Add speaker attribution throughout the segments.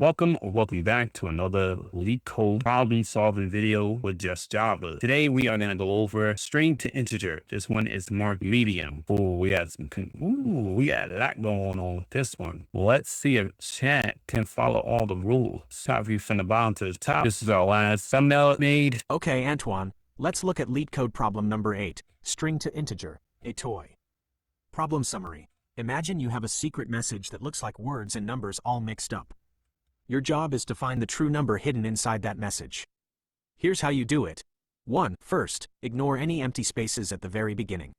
Speaker 1: Welcome or welcome back to another LeetCode problem solving video with just Java. Today we are going to go over string to integer. This one is marked medium. We got a lot going on with this one. Let's see if chat can follow all the rules. Top view from the bottom to the top. This is our last thumbnail made.
Speaker 2: Okay, Antoine, let's look at LeetCode problem number 8, string to integer, atoi. Problem summary. Imagine you have a secret message that looks like words and numbers all mixed up. Your job is to find the true number hidden inside that message. Here's how you do it. 1. First, ignore any empty spaces at the very beginning.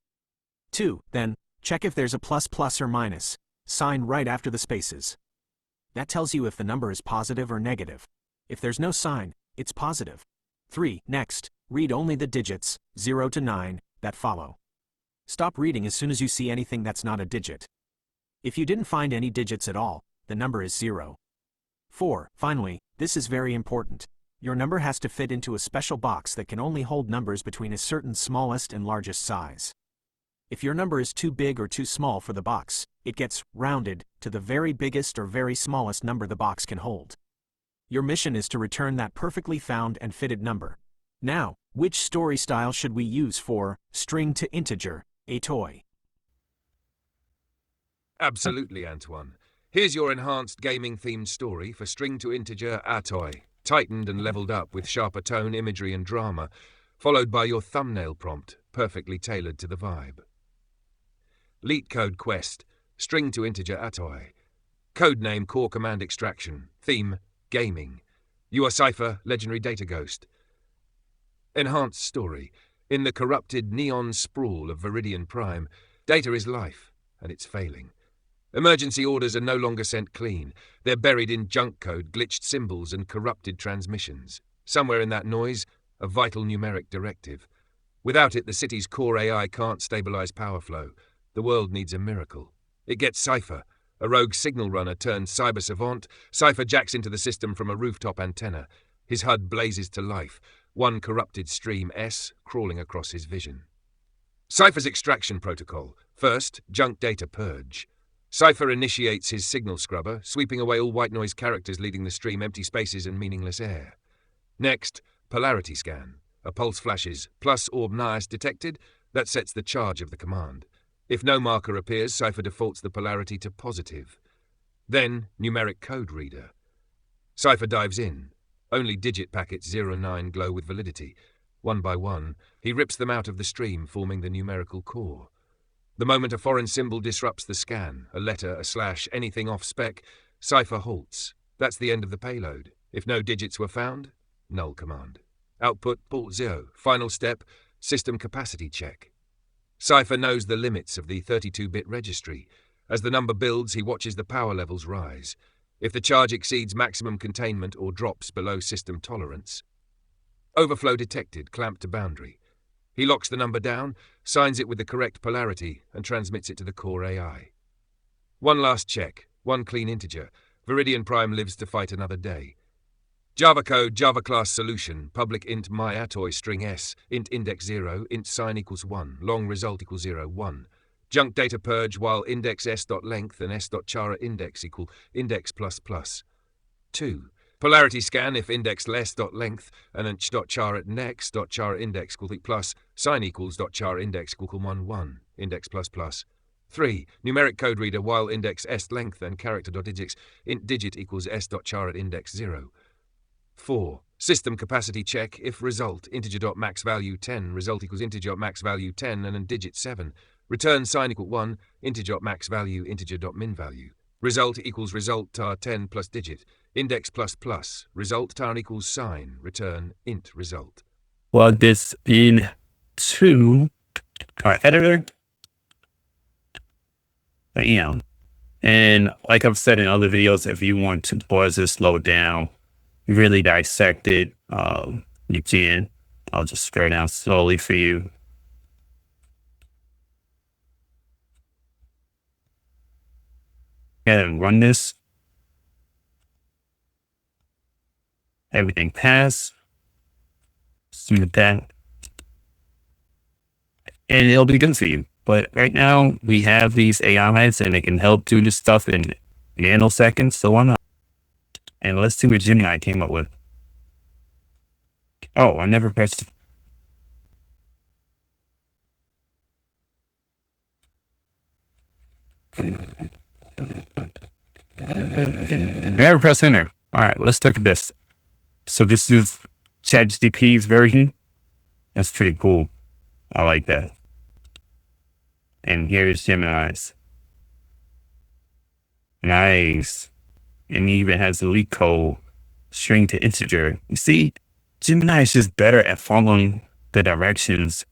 Speaker 2: 2. Then, check if there's a plus or minus sign right after the spaces. That tells you if the number is positive or negative. If there's no sign, it's positive. 3. Next, read only the digits, 0 to 9, that follow. Stop reading as soon as you see anything that's not a digit. If you didn't find any digits at all, the number is 0. 4. Finally, this is very important. Your number has to fit into a special box that can only hold numbers between a certain smallest and largest size. If your number is too big or too small for the box, it gets rounded to the very biggest or very smallest number the box can hold. Your mission is to return that perfectly found and fitted number. Now, which story style should we use for string to integer, atoi?
Speaker 3: Absolutely, Antoine. Here's your enhanced gaming-themed story for string to integer atoi, tightened and leveled up with sharper tone, imagery and drama, followed by your thumbnail prompt, perfectly tailored to the vibe. LeetCode Quest, string to integer atoi. Codename core command extraction. Theme, gaming. You are Cypher, legendary data ghost. Enhanced story. In the corrupted neon sprawl of Viridian Prime, data is life, and it's failing. Emergency orders are no longer sent clean. They're buried in junk code, glitched symbols, and corrupted transmissions. Somewhere in that noise, a vital numeric directive. Without it, the city's core AI can't stabilize power flow. The world needs a miracle. It gets Cypher, a rogue signal runner turned cyber savant. Cypher jacks into the system from a rooftop antenna. His HUD blazes to life, one corrupted stream S crawling across his vision. Cypher's extraction protocol. First, junk data purge. Cypher initiates his signal scrubber, sweeping away all white noise characters leading the stream, empty spaces and meaningless air. Next, polarity scan. A pulse flashes, plus orb nias detected. That sets the charge of the command. If no marker appears, Cypher defaults the polarity to positive. Then, numeric code reader. Cypher dives in. Only digit packets 09 glow with validity. One by one, he rips them out of the stream, forming the numerical core. The moment a foreign symbol disrupts the scan, a letter, a slash, anything off-spec, Cypher halts. That's the end of the payload. If no digits were found, null command. Output, port 0. Final step, system capacity check. Cypher knows the limits of the 32-bit registry. As the number builds, he watches the power levels rise. If the charge exceeds maximum containment or drops below system tolerance. Overflow detected, clamped to boundary. He locks the number down, signs it with the correct polarity, and transmits it to the core AI. One last check, one clean integer. Viridian Prime lives to fight another day. Java code, Java class solution, public int my atoi string s, int index 0, int sign equals 1, long result equals 0, 1. Junk data purge while index s.length and s.chara index equal index plus plus. 2. Polarity scan if index less.length and inch.char next.char index equal plus sign equals .char index equal 1 1 index plus plus. 3. Numeric code reader while index s length and character.digits int digit equals s.char at index 0. 4. System capacity check if result integer.max value 10 result equals integer.max value 10 and digit 7. Return sign equal 1 integer.max value integer.min value. Result equals result tar 10 plus digit. Index plus plus. Result tar equals sign. Return int result.
Speaker 1: Plug this in to our editor. Bam. And like I've said in other videos, if you want to pause this, slow down, really dissect it, you can. I'll just spare down slowly for you. And run this. Everything pass. Smooth that. And it'll be good for you. But right now, we have these AIs and they can help do this stuff in nanoseconds. So why not? And let's see what Gemini came up with. Oh, I never pressed. Never press enter. All right, let's look at this. So this is ChatGPT's version. That's pretty cool. I like that. And here's Gemini's. Nice. And he even has the LeetCode string to integer. You see, Gemini is just better at following the directions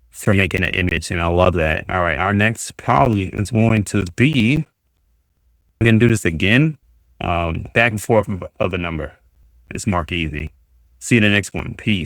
Speaker 1: for making an image, and I love that. All right, our next probably is going to be, we're gonna do this again, back and forth of a number. It's mark easy. See you in the next one. Peace.